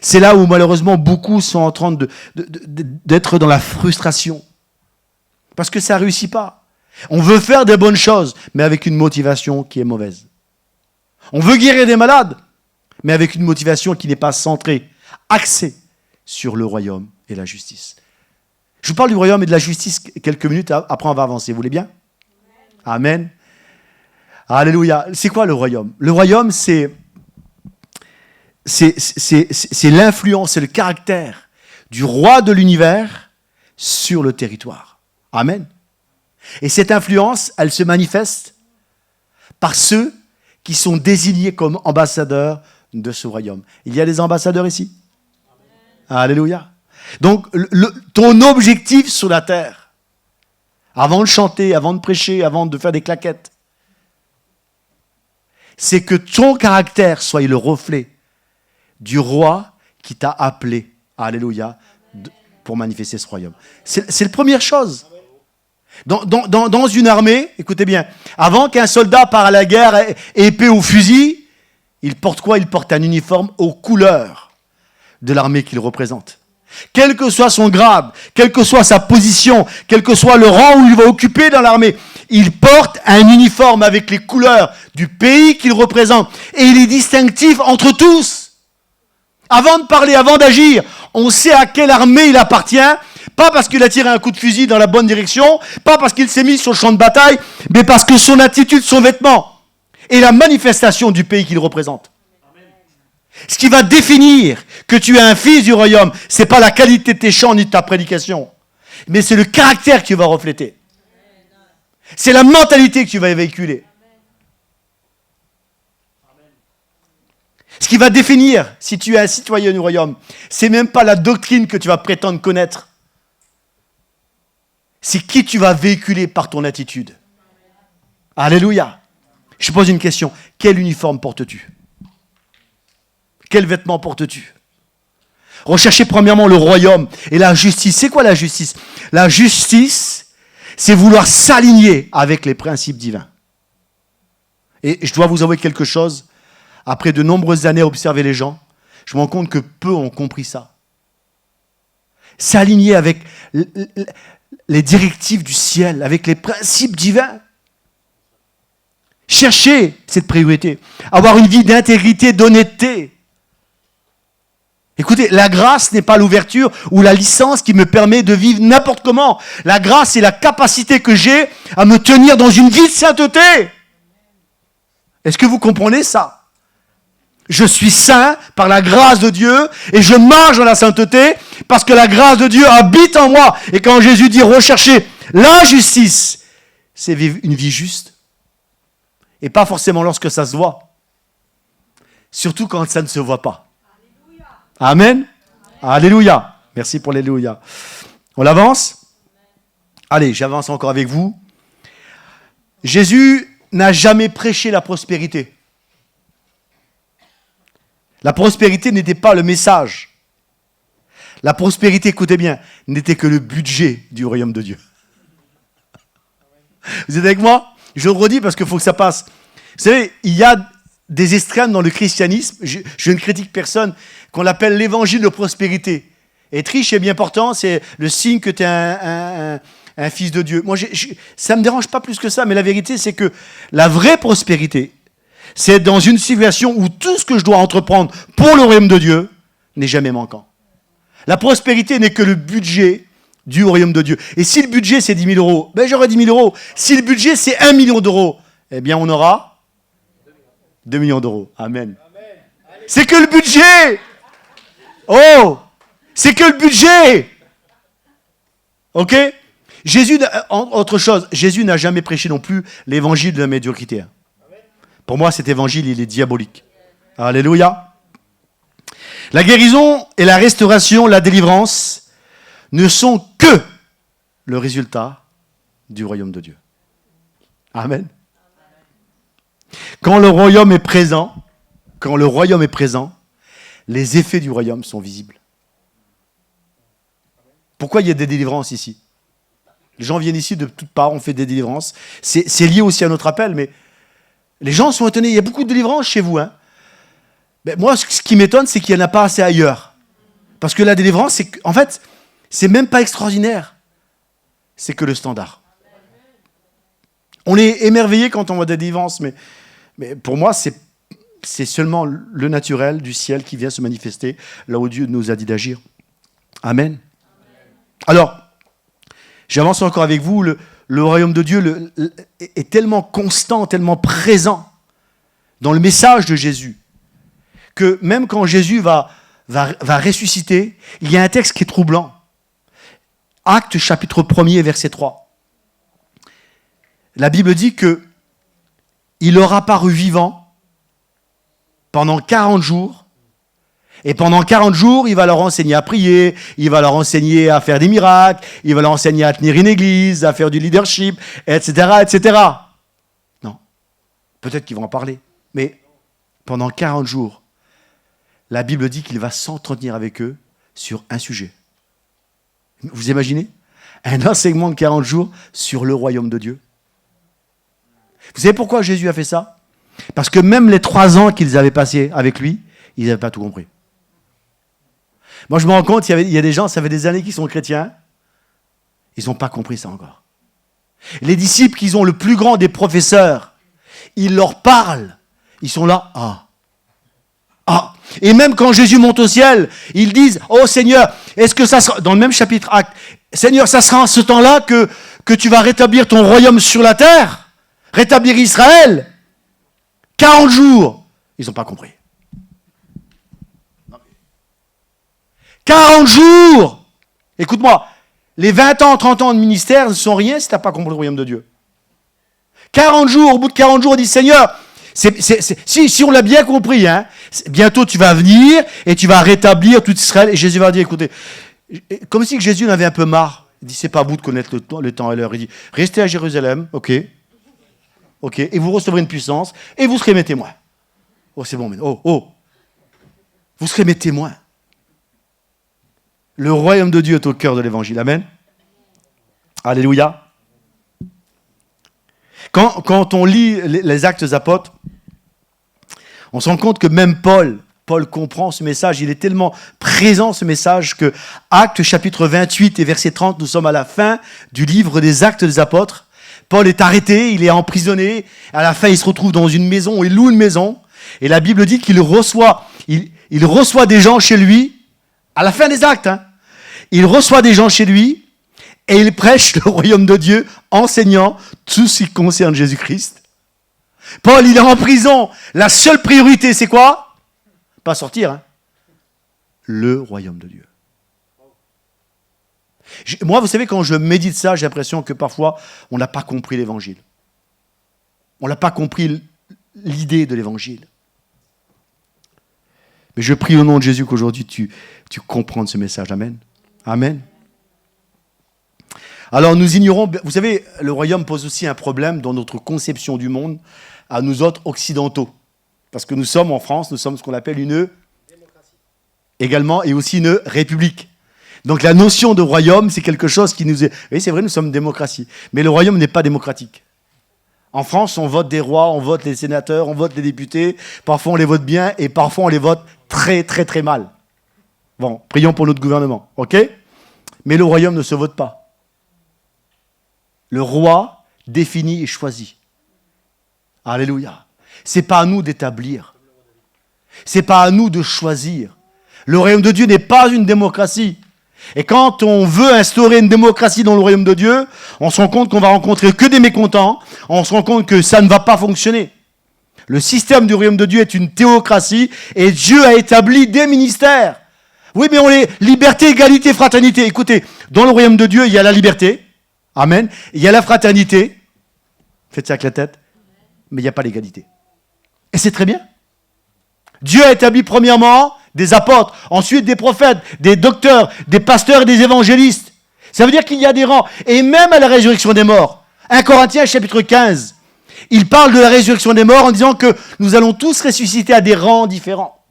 C'est là où malheureusement beaucoup sont en train d'être dans la frustration. Parce que ça ne réussit pas. On veut faire des bonnes choses, mais avec une motivation qui est mauvaise. On veut guérir des malades, mais avec une motivation qui n'est pas centrée, axée sur le royaume et la justice. Je vous parle du royaume et de la justice quelques minutes, après on va avancer. Vous voulez bien? Amen. Alléluia. C'est quoi le royaume? Le royaume, c'est l'influence, c'est le caractère du roi de l'univers sur le territoire. Amen. Et cette influence, elle se manifeste par ceux qui sont désignés comme ambassadeurs de ce royaume. Il y a des ambassadeurs ici? Alléluia. Donc, ton objectif sur la terre, avant de chanter, avant de prêcher, avant de faire des claquettes, c'est que ton caractère soit le reflet du roi qui t'a appelé, alléluia, pour manifester ce royaume. C'est la première chose. Dans une armée, écoutez bien, avant qu'un soldat part à la guerre, épée ou fusil, il porte quoi? Il porte un uniforme aux couleurs de l'armée qu'il représente. Quel que soit son grade, quelle que soit sa position, quel que soit le rang où il va occuper dans l'armée, il porte un uniforme avec les couleurs du pays qu'il représente. Et il est distinctif entre tous. Avant de parler, avant d'agir, on sait à quelle armée il appartient. Pas parce qu'il a tiré un coup de fusil dans la bonne direction, pas parce qu'il s'est mis sur le champ de bataille, mais parce que son attitude, son vêtement est la manifestation du pays qu'il représente. Ce qui va définir que tu es un fils du royaume, ce n'est pas la qualité de tes chants ni de ta prédication, mais c'est le caractère que tu vas refléter. C'est la mentalité que tu vas véhiculer. Ce qui va définir si tu es un citoyen du royaume, c'est même pas la doctrine que tu vas prétendre connaître. C'est qui tu vas véhiculer par ton attitude. Alléluia. Je pose une question. Quel uniforme portes-tu? Quel vêtement portes-tu? Recherchez premièrement le royaume et la justice. C'est quoi la justice? La justice, c'est vouloir s'aligner avec les principes divins. Et je dois vous avouer quelque chose. Après de nombreuses années à observer les gens, je me rends compte que peu ont compris ça. S'aligner avec les directives du ciel, avec les principes divins. Cherchez cette priorité. Avoir une vie d'intégrité, d'honnêteté. Écoutez, la grâce n'est pas l'ouverture ou la licence qui me permet de vivre n'importe comment. La grâce, c'est la capacité que j'ai à me tenir dans une vie de sainteté. Est-ce que vous comprenez ça? Je suis saint par la grâce de Dieu et je marche dans la sainteté parce que la grâce de Dieu habite en moi. Et quand Jésus dit rechercher la justice, c'est vivre une vie juste. Et pas forcément lorsque ça se voit. Surtout quand ça ne se voit pas. Amen. Alléluia. Merci pour l'alléluia. On avance? Allez, j'avance encore avec vous. Jésus n'a jamais prêché la prospérité. La prospérité n'était pas le message. La prospérité, écoutez bien, n'était que le budget du royaume de Dieu. Vous êtes avec moi? Je le redis parce qu'il faut que ça passe. Vous savez, il y a des extrêmes dans le christianisme. Je ne critique personne, qu'on appelle l'évangile de prospérité. Être riche est bien important, c'est le signe que tu es un fils de Dieu. Moi, ça ne me dérange pas plus que ça, mais la vérité, c'est que la vraie prospérité, c'est dans une situation où tout ce que je dois entreprendre pour le royaume de Dieu n'est jamais manquant. La prospérité n'est que le budget du royaume de Dieu. Et si le budget c'est 10 000 euros, ben j'aurai 10 000 euros. Si le budget c'est 1 million d'euros, eh bien on aura 2 millions d'euros. Amen. C'est que le budget. Oh, c'est que le budget. Ok? Jésus, autre chose, Jésus n'a jamais prêché non plus l'évangile de la médiocrité. Pour moi, cet évangile, il est diabolique. Alléluia. La guérison et la restauration, la délivrance ne sont que le résultat du royaume de Dieu. Amen. Quand le royaume est présent, les effets du royaume sont visibles. Pourquoi il y a des délivrances ici? Les gens viennent ici de toutes parts, on fait des délivrances. C'est lié aussi à notre appel, mais les gens sont étonnés. Il y a beaucoup de délivrances chez vous. Mais moi, ce qui m'étonne, c'est qu'il n'y en a pas assez ailleurs. Parce que la délivrance, en fait, c'est même pas extraordinaire. C'est que le standard. On est émerveillé quand on voit des délivrances, mais pour moi, c'est seulement le naturel du ciel qui vient se manifester là où Dieu nous a dit d'agir. Amen. Alors, j'avance encore avec vous. Le royaume de Dieu est tellement constant, tellement présent dans le message de Jésus, que même quand Jésus va ressusciter, il y a un texte qui est troublant. Actes chapitre 1er, verset 3. La Bible dit que il leur a paru vivant pendant 40 jours. Et pendant 40 jours, il va leur enseigner à prier, il va leur enseigner à faire des miracles, il va leur enseigner à tenir une église, à faire du leadership, etc., etc. Non. Peut-être qu'ils vont en parler. Mais pendant 40 jours, la Bible dit qu'il va s'entretenir avec eux sur un sujet. Vous imaginez? Un enseignement de 40 jours sur le royaume de Dieu. Vous savez pourquoi Jésus a fait ça? Parce que même les 3 ans qu'ils avaient passés avec lui, ils n'avaient pas tout compris. Moi, je me rends compte, il y a des gens, ça fait des années qu'ils sont chrétiens, ils n'ont pas compris ça encore. Les disciples, qui ont le plus grand des professeurs, ils leur parlent, ils sont là, Et même quand Jésus monte au ciel, ils disent, oh Seigneur, est-ce que ça sera, dans le même chapitre Actes, Seigneur, ça sera en ce temps-là que tu vas rétablir ton royaume sur la terre, rétablir Israël. 40 jours, ils n'ont pas compris. 40 jours! Écoute-moi, les 20 ans, 30 ans de ministère ne sont rien si tu n'as pas compris le royaume de Dieu. 40 jours, au bout de 40 jours, on dit, Seigneur, si on l'a bien compris, bientôt tu vas venir et tu vas rétablir tout Israël. Et Jésus va dire, écoutez, comme si Jésus en avait un peu marre. Il dit, c'est pas à vous de connaître le temps et l'heure. Il dit, restez à Jérusalem, ok, et vous recevrez une puissance, et vous serez mes témoins. Oh, c'est bon, mais vous serez mes témoins. Le royaume de Dieu est au cœur de l'évangile. Amen. Alléluia. Quand on lit les Actes des Apôtres, on se rend compte que même Paul comprend ce message. Il est tellement présent, ce message, que Actes chapitre 28 et verset 30, nous sommes à la fin du livre des Actes des Apôtres. Paul est arrêté, il est emprisonné. À la fin, il se retrouve dans une maison, il loue une maison. Et la Bible dit qu'il reçoit des gens chez lui. À la fin des Actes, il reçoit des gens chez lui et il prêche le royaume de Dieu, enseignant tout ce qui concerne Jésus-Christ. Paul, il est en prison. La seule priorité, c'est quoi? Pas sortir. Le royaume de Dieu. Moi, vous savez, quand je médite ça, j'ai l'impression que parfois, on n'a pas compris l'évangile. On n'a pas compris l'idée de l'évangile. Mais je prie au nom de Jésus qu'aujourd'hui, tu comprennes ce message. Amen. Amen. Alors, nous ignorons... Vous savez, le royaume pose aussi un problème dans notre conception du monde à nous autres occidentaux. Parce que nous sommes en France, nous sommes ce qu'on appelle une démocratie. Également, et aussi une république. Donc la notion de royaume, c'est quelque chose qui nous est... Oui, c'est vrai, nous sommes une démocratie. Mais le royaume n'est pas démocratique. En France, on vote des rois, on vote les sénateurs, on vote les députés. Parfois, on les vote bien et parfois, on les vote très, très, très mal. Bon, prions pour notre gouvernement, ok? Mais le royaume ne se vote pas. Le roi définit et choisit. Alléluia. C'est pas à nous d'établir. C'est pas à nous de choisir. Le royaume de Dieu n'est pas une démocratie. Et quand on veut instaurer une démocratie dans le royaume de Dieu, on se rend compte qu'on va rencontrer que des mécontents, on se rend compte que ça ne va pas fonctionner. Le système du royaume de Dieu est une théocratie et Dieu a établi des ministères. Oui, mais on est liberté, égalité, fraternité. Écoutez, dans le royaume de Dieu, il y a la liberté. Amen. Il y a la fraternité. Faites ça avec la tête. Mais il n'y a pas l'égalité. Et c'est très bien. Dieu a établi premièrement des apôtres, ensuite des prophètes, des docteurs, des pasteurs et des évangélistes. Ça veut dire qu'il y a des rangs. Et même à la résurrection des morts. 1 Corinthiens chapitre 15, il parle de la résurrection des morts en disant que nous allons tous ressusciter à des rangs différents.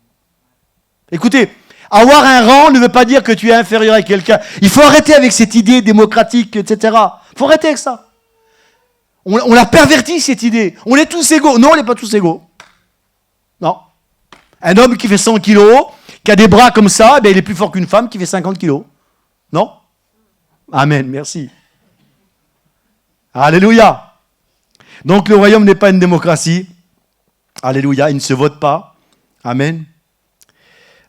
Écoutez, avoir un rang ne veut pas dire que tu es inférieur à quelqu'un. Il faut arrêter avec cette idée démocratique, etc. Il faut arrêter avec ça. On l'a perverti, cette idée. On est tous égaux. Non, on n'est pas tous égaux. Non. Un homme qui fait 100 kilos, qui a des bras comme ça, il est plus fort qu'une femme qui fait 50 kilos. Non? Amen, merci. Alléluia. Donc le royaume n'est pas une démocratie. Alléluia, il ne se vote pas. Amen.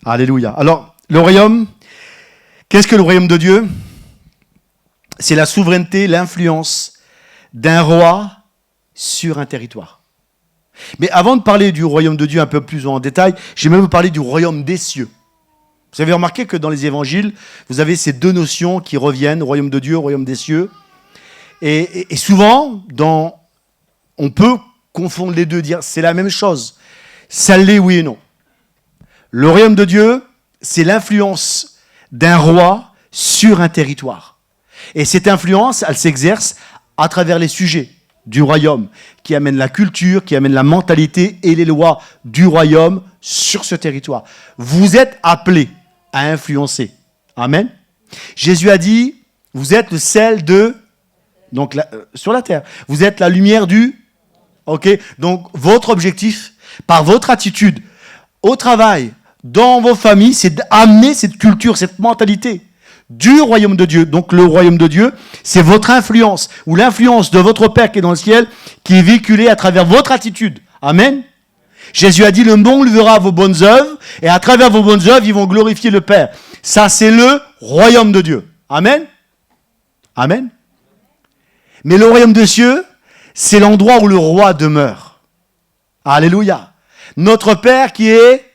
Alléluia. Alors, le royaume, qu'est-ce que le royaume de Dieu? C'est la souveraineté, l'influence d'un roi sur un territoire. Mais avant de parler du royaume de Dieu un peu plus en détail, j'aimerais vous parler du royaume des cieux. Vous avez remarqué que dans les évangiles, vous avez ces deux notions qui reviennent, royaume de Dieu, royaume des cieux. Et souvent, on peut confondre les deux, dire c'est la même chose. Ça l'est, oui et non. Le royaume de Dieu, c'est l'influence d'un roi sur un territoire. Et cette influence, elle s'exerce à travers les sujets du royaume, qui amènent la culture, qui amènent la mentalité et les lois du royaume sur ce territoire. Vous êtes appelés à influencer. Amen. Jésus a dit, vous êtes le sel de... Donc, sur la terre. Vous êtes la lumière du... Ok. Donc, votre objectif, par votre attitude, au travail, dans vos familles, c'est d'amener cette culture, cette mentalité du royaume de Dieu. Donc, le royaume de Dieu, c'est votre influence, ou l'influence de votre Père qui est dans le ciel, qui est véhiculée à travers votre attitude. Amen. Jésus a dit, le monde verra vos bonnes œuvres, et à travers vos bonnes œuvres, ils vont glorifier le Père. Ça, c'est le royaume de Dieu. Amen. Amen. Mais le royaume des cieux, c'est l'endroit où le roi demeure. Alléluia. Notre Père qui est...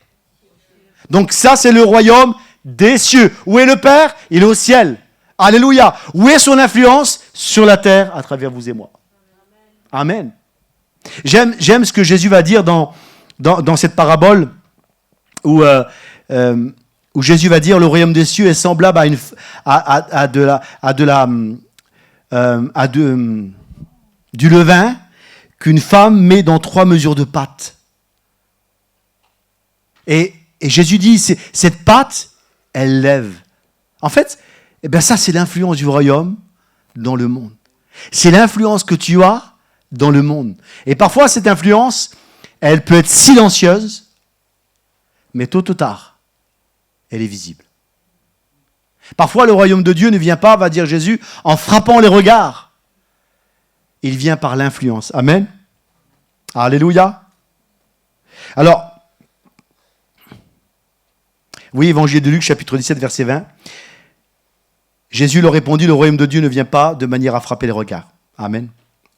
Donc ça, c'est le royaume des cieux. Où est le Père? Il est au ciel. Alléluia. Où est son influence? Sur la terre, à travers vous et moi. Amen. J'aime ce que Jésus va dire dans cette parabole où Jésus va dire le royaume des cieux est semblable du levain qu'une femme met dans 3 mesures de pâte. Et Jésus dit, cette pâte, elle lève. En fait, ça c'est l'influence du royaume dans le monde. C'est l'influence que tu as dans le monde. Et parfois, cette influence, elle peut être silencieuse, mais tôt ou tard, elle est visible. Parfois, le royaume de Dieu ne vient pas, va dire Jésus, en frappant les regards. Il vient par l'influence. Amen. Alléluia. Alors, oui, Évangile de Luc, chapitre 17, verset 20. Jésus leur répondit, le royaume de Dieu ne vient pas de manière à frapper les regards. Amen.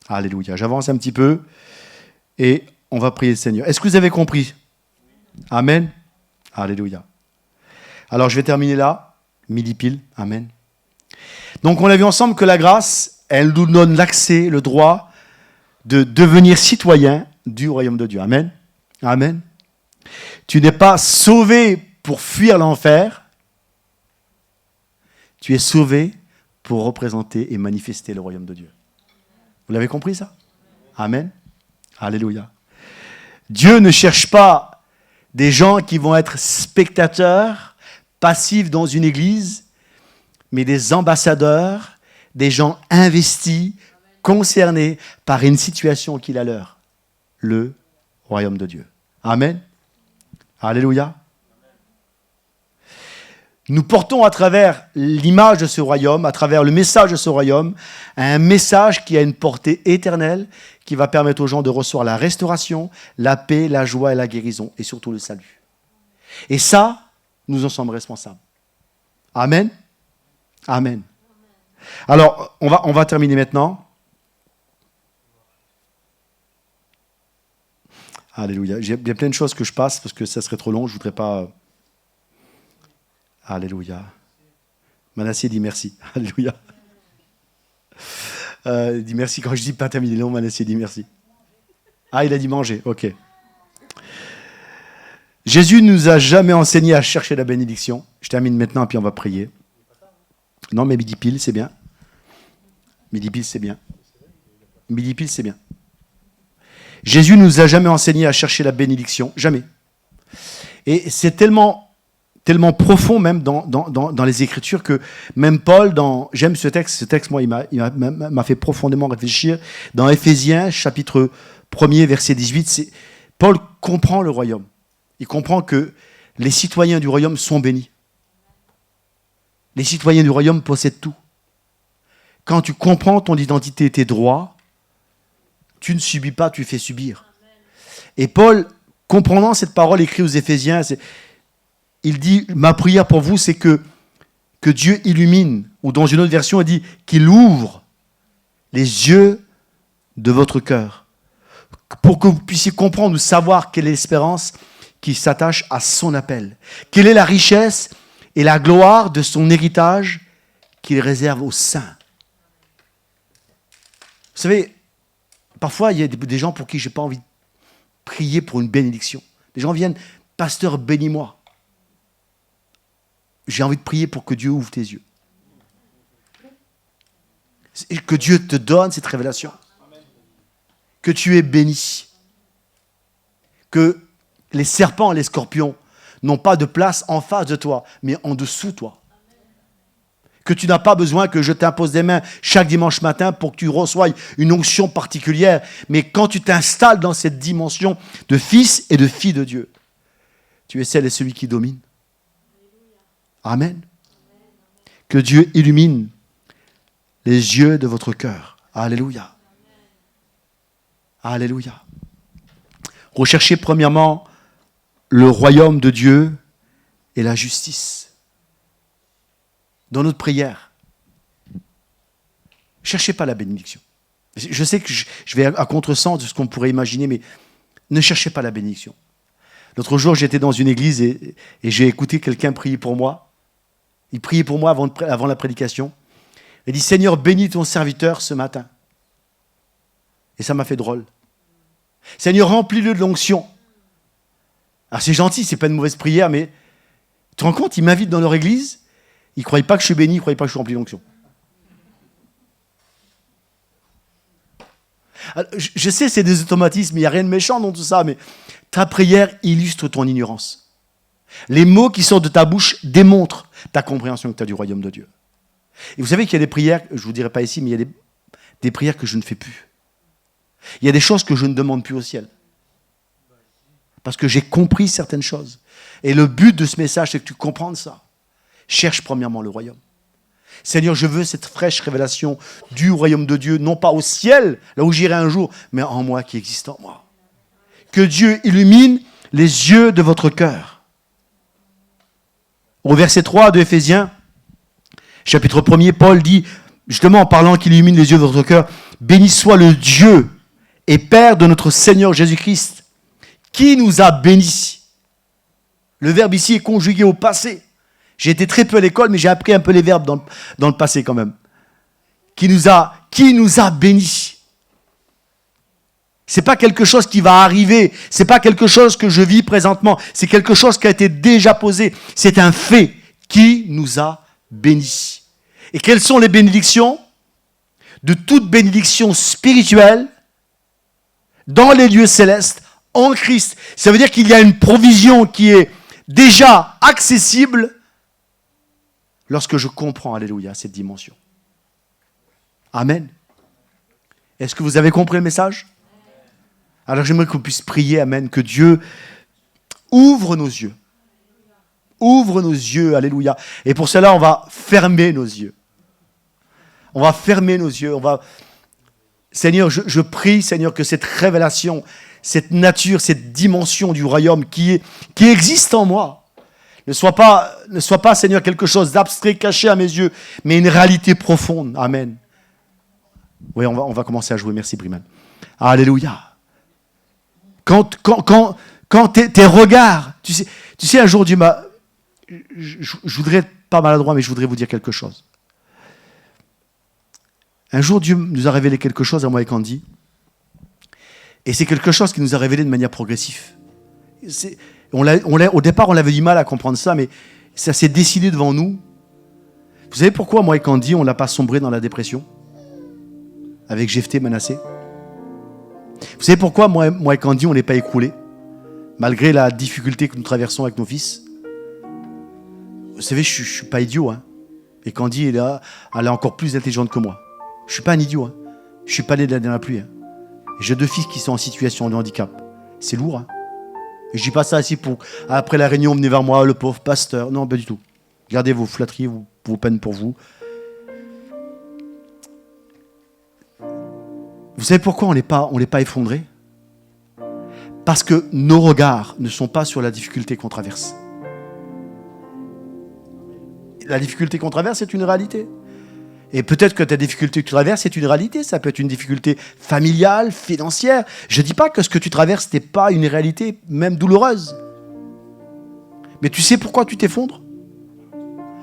Alléluia. J'avance un petit peu et on va prier le Seigneur. Est-ce que vous avez compris? Amen. Alléluia. Alors, je vais terminer là. Midi pile. Amen. Donc, on a vu ensemble que la grâce, elle nous donne l'accès, le droit de devenir citoyen du royaume de Dieu. Amen. Amen. Tu n'es pas sauvé pour fuir l'enfer. Tu es sauvé pour représenter et manifester le royaume de Dieu. Vous l'avez compris ça? Amen. Alléluia. Dieu ne cherche pas des gens qui vont être spectateurs, passifs dans une église, mais des ambassadeurs, des gens investis, concernés par une situation qui est la leur, le royaume de Dieu. Amen. Alléluia. Nous portons à travers l'image de ce royaume, à travers le message de ce royaume, un message qui a une portée éternelle, qui va permettre aux gens de recevoir la restauration, la paix, la joie et la guérison, et surtout le salut. Et ça, nous en sommes responsables. Amen. Amen. Alors, on va terminer maintenant. Alléluia. Il y a plein de choses que je passe parce que ça serait trop long, je ne voudrais pas... Alléluia. Manassé dit merci. Alléluia. Dit merci quand je dis pas terminé long, Manassé dit merci. Ah, il a dit manger, ok. Jésus ne nous a jamais enseigné à chercher la bénédiction. Je termine maintenant, puis on va prier. Non, mais midi pile, c'est bien. Midi pile, c'est bien. Midi pile, c'est bien. Jésus ne nous a jamais enseigné à chercher la bénédiction. Jamais. Et c'est tellement profond même dans les Écritures que même Paul, j'aime ce texte, moi, il m'a fait profondément réfléchir. Dans Éphésiens, chapitre 1er, verset 18, Paul comprend le royaume. Il comprend que les citoyens du royaume sont bénis. Les citoyens du royaume possèdent tout. Quand tu comprends ton identité et tes droits, tu ne subis pas, tu fais subir. Et Paul, comprenant cette parole écrite aux Éphésiens, il dit, ma prière pour vous, c'est que Dieu illumine, ou dans une autre version, il dit qu'il ouvre les yeux de votre cœur, pour que vous puissiez comprendre ou savoir quelle est l'espérance qui s'attache à son appel. Quelle est la richesse et la gloire de son héritage qu'il réserve aux saints. Vous savez, parfois, il y a des gens pour qui je n'ai pas envie de prier pour une bénédiction. Les gens viennent, pasteur, bénis-moi. J'ai envie de prier pour que Dieu ouvre tes yeux. Que Dieu te donne cette révélation. Que tu es béni. Que les serpents et les scorpions n'ont pas de place en face de toi, mais en dessous de toi. Que tu n'as pas besoin que je t'impose des mains chaque dimanche matin pour que tu reçoives une onction particulière. Mais quand tu t'installes dans cette dimension de fils et de fille de Dieu, tu es celle et celui qui domine. Amen. Que Dieu illumine les yeux de votre cœur. Alléluia. Alléluia. Recherchez premièrement le royaume de Dieu et la justice. Dans notre prière, cherchez pas la bénédiction. Je sais que je vais à contresens de ce qu'on pourrait imaginer, mais ne cherchez pas la bénédiction. L'autre jour, j'étais dans une église et j'ai écouté quelqu'un prier pour moi. Il priait pour moi avant la prédication. Il dit, Seigneur, bénis ton serviteur ce matin. Et ça m'a fait drôle. Seigneur, remplis-le de l'onction. Alors c'est gentil, c'est pas une mauvaise prière, mais tu te rends compte, ils m'invitent dans leur église, ils ne croient pas que je suis béni, ils ne croient pas que je suis rempli d'onction. Je sais, c'est des automatismes, il n'y a rien de méchant dans tout ça, mais ta prière illustre ton ignorance. Les mots qui sortent de ta bouche démontrent ta compréhension que tu as du royaume de Dieu. Et vous savez qu'il y a des prières, je ne vous dirai pas ici, mais il y a des prières que je ne fais plus. Il y a des choses que je ne demande plus au ciel. Parce que j'ai compris certaines choses. Et le but de ce message, c'est que tu comprennes ça. Cherche premièrement le royaume. Seigneur, je veux cette fraîche révélation du royaume de Dieu, non pas au ciel, là où j'irai un jour, mais en moi qui existe en moi. Que Dieu illumine les yeux de votre cœur. Au verset 3 de Éphésiens, chapitre 1er, Paul dit, justement en parlant qu'il illumine les yeux de votre cœur, « Béni soit le Dieu et Père de notre Seigneur Jésus-Christ, qui nous a bénis. » Le verbe ici est conjugué au passé. J'ai été très peu à l'école, mais j'ai appris un peu les verbes dans le passé quand même. Qui nous a bénis. C'est pas quelque chose qui va arriver. C'est pas quelque chose que je vis présentement. C'est quelque chose qui a été déjà posé. C'est un fait. Qui nous a bénis. Et quelles sont les bénédictions? De toute bénédiction spirituelle dans les lieux célestes en Christ. Ça veut dire qu'il y a une provision qui est déjà accessible lorsque je comprends, alléluia, cette dimension. Amen. Est-ce que vous avez compris le message? Alors j'aimerais qu'on puisse prier, amen, que Dieu ouvre nos yeux. Ouvre nos yeux, alléluia. Et pour cela, on va fermer nos yeux. On va fermer nos yeux. Seigneur, je prie, Seigneur, que cette révélation, cette nature, cette dimension du royaume qui existe en moi, ne soit pas, Seigneur, quelque chose d'abstrait, caché à mes yeux, mais une réalité profonde. Amen. Oui, on va commencer à jouer. Merci, Briman. Alléluia. Quand tes regards, tu sais, un jour, Dieu m'a... Je voudrais être pas maladroit, mais je voudrais vous dire quelque chose. Un jour, Dieu nous a révélé quelque chose à moi et Candy. Et c'est quelque chose qui nous a révélé de manière progressive. Au départ, on avait du mal à comprendre ça, mais ça s'est décidé devant nous. Vous savez pourquoi moi et Candy, on n'a pas sombré dans la dépression avec Jephthé, Manassé? Vous savez pourquoi moi et Candy, on n'est pas écroulés malgré la difficulté que nous traversons avec nos fils? Vous savez, je ne suis pas idiot. Hein. Et Candy, elle est encore plus intelligente que moi. Je ne suis pas un idiot. Hein. Je ne suis pas né dans la pluie. Hein. J'ai 2 fils qui sont en situation de handicap. C'est lourd. Hein. Et je ne dis pas ça aussi pour, après la réunion, venez vers moi, le pauvre pasteur. Non, pas du tout. Gardez vos flatteries, vos peines pour vous. Vous savez pourquoi on n'est pas effondré? Parce que nos regards ne sont pas sur la difficulté qu'on traverse. La difficulté qu'on traverse, c'est une réalité. Et peut-être que ta difficulté que tu traverses, c'est une réalité. Ça peut être une difficulté familiale, financière. Je ne dis pas que ce que tu traverses n'est pas une réalité, même douloureuse. Mais tu sais pourquoi tu t'effondres?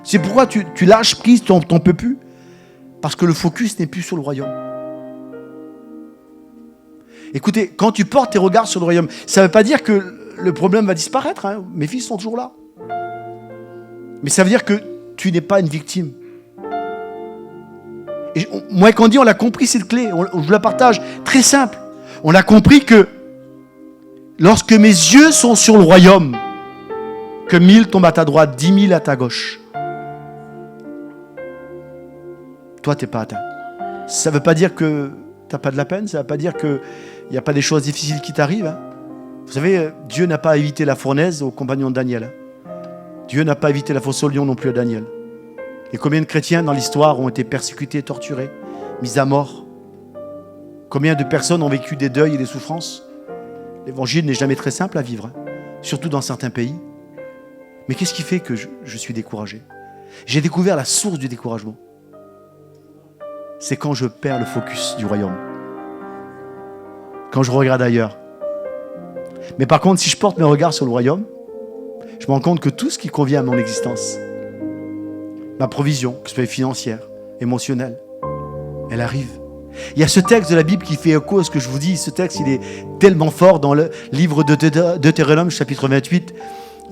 C'est pourquoi tu lâches prise, tu n'en peux plus. Parce que le focus n'est plus sur le royaume. Écoutez, quand tu portes tes regards sur le royaume, ça ne veut pas dire que le problème va disparaître. Hein. Mes fils sont toujours là. Mais ça veut dire que tu n'es pas une victime. Et moi et Candy, on a compris cette clé. Je la partage. Très simple. On a compris que lorsque mes yeux sont sur le royaume, que 1000 tombent à ta droite, 10 000 à ta gauche, toi, tu n'es pas atteint. Ça ne veut pas dire que tu n'as pas de la peine. Ça ne veut pas dire qu'il n'y a pas des choses difficiles qui t'arrivent. Hein. Vous savez, Dieu n'a pas évité la fournaise aux compagnons de Daniel. Hein. Dieu n'a pas évité la fosse au lion non plus à Daniel. Et combien de chrétiens dans l'histoire ont été persécutés, torturés, mis à mort? Combien de personnes ont vécu des deuils et des souffrances? L'évangile n'est jamais très simple à vivre, hein, surtout dans certains pays. Mais qu'est-ce qui fait que je suis découragé? J'ai découvert la source du découragement. C'est quand je perds le focus du royaume. Quand je regarde ailleurs. Mais par contre, si je porte mes regards sur le royaume, je me rends compte que tout ce qui convient à mon existence, ma provision, que ce soit financière, émotionnelle, elle arrive. Il y a ce texte de la Bible qui fait écho à ce que je vous dis. Ce texte, il est tellement fort dans le livre de Deutéronome, chapitre 28.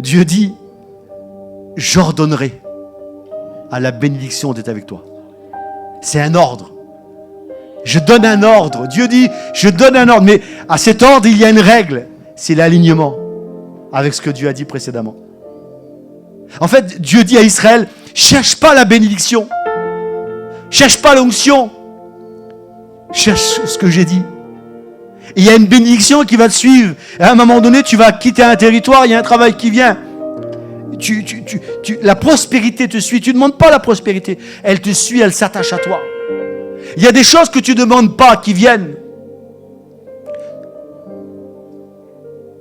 Dieu dit, j'ordonnerai à la bénédiction d'être avec toi. C'est un ordre. Je donne un ordre. Dieu dit, je donne un ordre. Mais à cet ordre, il y a une règle. C'est l'alignement avec ce que Dieu a dit précédemment. En fait, Dieu dit à Israël, cherche pas la bénédiction. Cherche pas l'onction. Cherche ce que j'ai dit. Et il y a une bénédiction qui va te suivre. Et à un moment donné, tu vas quitter un territoire, il y a un travail qui vient. La prospérité te suit. Tu ne demandes pas la prospérité. Elle te suit, elle s'attache à toi. Il y a des choses que tu ne demandes pas qui viennent.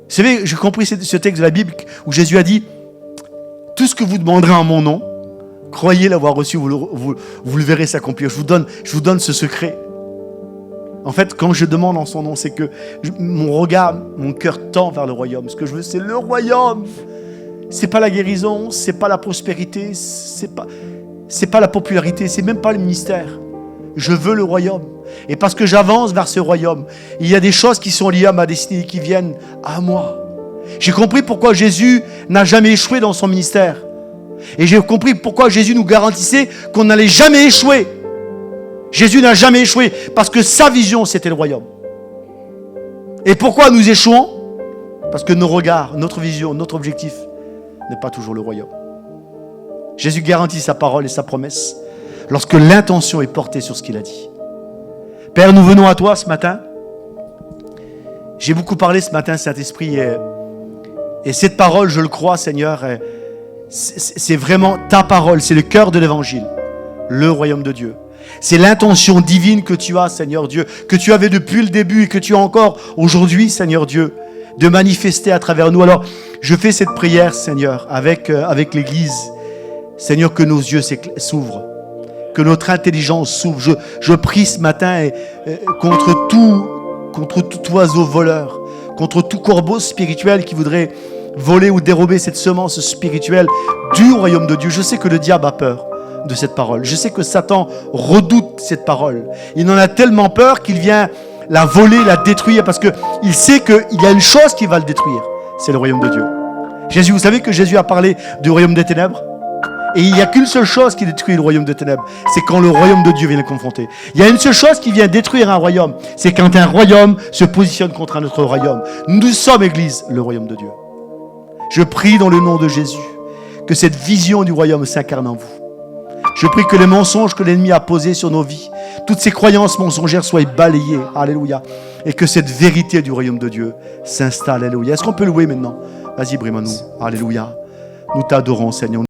Vous savez, j'ai compris ce texte de la Bible où Jésus a dit, tout ce que vous demanderez en mon nom, croyez l'avoir reçu, vous le verrez s'accomplir. Je vous donne ce secret. En fait, quand je demande en son nom, c'est que mon regard, mon cœur tend vers le royaume. Ce que je veux, c'est le royaume. C'est pas la guérison, c'est pas la prospérité, c'est pas la popularité, c'est même pas le ministère. Je veux le royaume. Et parce que j'avance vers ce royaume, il y a des choses qui sont liées à ma destinée, qui viennent à moi. J'ai compris pourquoi Jésus n'a jamais échoué dans son ministère. Et j'ai compris pourquoi Jésus nous garantissait qu'on n'allait jamais échouer. Jésus n'a jamais échoué parce que sa vision, c'était le royaume. Et pourquoi nous échouons? Parce que nos regards, notre vision, notre objectif n'est pas toujours le royaume. Jésus garantit sa parole et sa promesse lorsque l'intention est portée sur ce qu'il a dit. Père, nous venons à toi ce matin. J'ai beaucoup parlé ce matin, Saint-Esprit, et cette parole, je le crois, Seigneur, c'est vraiment ta parole, c'est le cœur de l'évangile, le royaume de Dieu. C'est l'intention divine que tu as, Seigneur Dieu, que tu avais depuis le début et que tu as encore aujourd'hui, Seigneur Dieu, de manifester à travers nous. Alors, je fais cette prière, Seigneur, avec l'Église. Seigneur, que nos yeux s'ouvrent, que notre intelligence s'ouvre. Je prie ce matin contre tout oiseau voleur, contre tout corbeau spirituel qui voudrait voler ou dérober cette semence spirituelle du royaume de Dieu. Je sais que le diable a peur de cette parole. Je sais que Satan redoute cette parole. Il en a tellement peur qu'il vient la voler, la détruire, parce qu'il sait qu'il y a une chose qui va le détruire. C'est le royaume de Dieu. Jésus, vous savez que Jésus a parlé du royaume des ténèbres? Et il n'y a qu'une seule chose qui détruit le royaume des ténèbres, c'est quand le royaume de Dieu vient le confronter. Il y a une seule chose qui vient détruire un royaume, c'est quand un royaume se positionne contre un autre royaume. Nous sommes, Église, le royaume de Dieu. Je prie dans le nom de Jésus que cette vision du royaume s'incarne en vous. Je prie que les mensonges que l'ennemi a posés sur nos vies, toutes ces croyances mensongères soient balayées. Alléluia. Et que cette vérité du royaume de Dieu s'installe. Alléluia. Est-ce qu'on peut louer maintenant? Vas-y, brime-nous. Alléluia. Nous t'adorons, Seigneur.